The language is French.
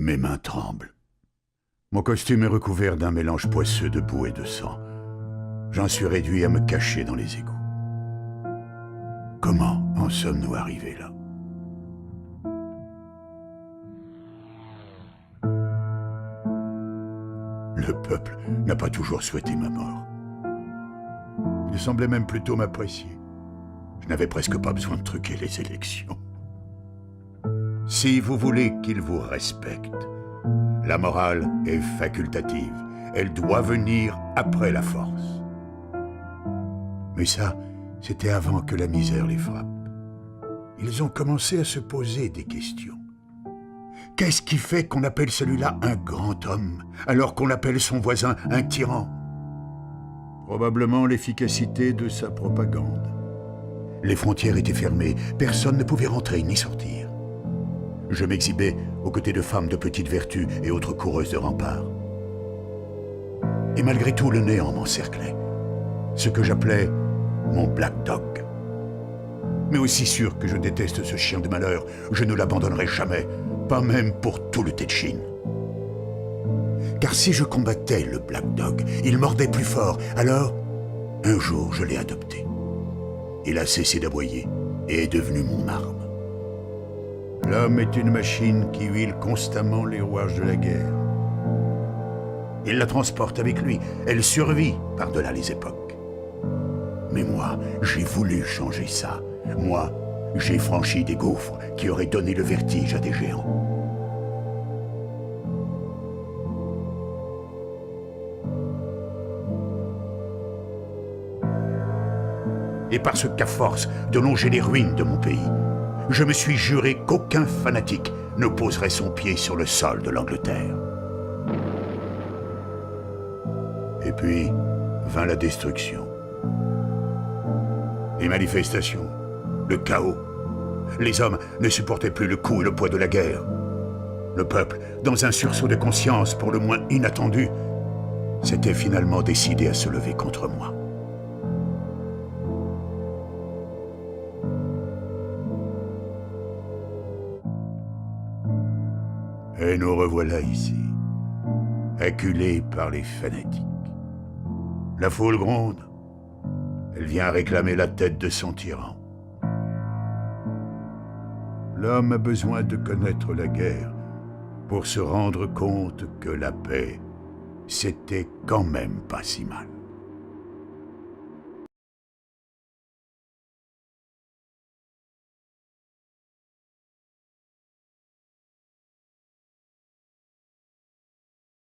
Mes mains tremblent. Mon costume est recouvert d'un mélange poisseux de boue et de sang. J'en suis réduit à me cacher dans les égouts. Comment en sommes-nous arrivés là? Le peuple n'a pas toujours souhaité ma mort. Il semblait même plutôt m'apprécier. Je n'avais presque pas besoin de truquer les élections. Si vous voulez qu'il vous respecte, la morale est facultative. Elle doit venir après la force. Mais ça, c'était avant que la misère les frappe. Ils ont commencé à se poser des questions. Qu'est-ce qui fait qu'on appelle celui-là un grand homme, alors qu'on appelle son voisin un tyran? Probablement l'efficacité de sa propagande. Les frontières étaient fermées, personne ne pouvait rentrer ni sortir. Je m'exhibais aux côtés de femmes de petite vertu et autres coureuses de remparts. Et malgré tout, le néant m'encerclait. Ce que j'appelais mon Black Dog. Mais aussi sûr que je déteste ce chien de malheur, je ne l'abandonnerai jamais, pas même pour tout le Tetchin. Car si je combattais le Black Dog, il mordait plus fort, alors, un jour, je l'ai adopté. Il a cessé d'aboyer et est devenu mon arme. L'homme est une machine qui huile constamment les rouages de la guerre. Il la transporte avec lui, elle survit par-delà les époques. Mais moi, j'ai voulu changer ça. Moi, j'ai franchi des gouffres qui auraient donné le vertige à des géants. Et parce qu'à force de longer les ruines de mon pays, je me suis juré qu'aucun fanatique ne poserait son pied sur le sol de l'Angleterre. Et puis vint la destruction. Les manifestations, le chaos. Les hommes ne supportaient plus le coup et le poids de la guerre. Le peuple, dans un sursaut de conscience pour le moins inattendu, s'était finalement décidé à se lever contre moi. Et nous revoilà ici, acculés par les fanatiques. La foule gronde. Elle vient réclamer la tête de son tyran. L'homme a besoin de connaître la guerre pour se rendre compte que la paix, c'était quand même pas si mal.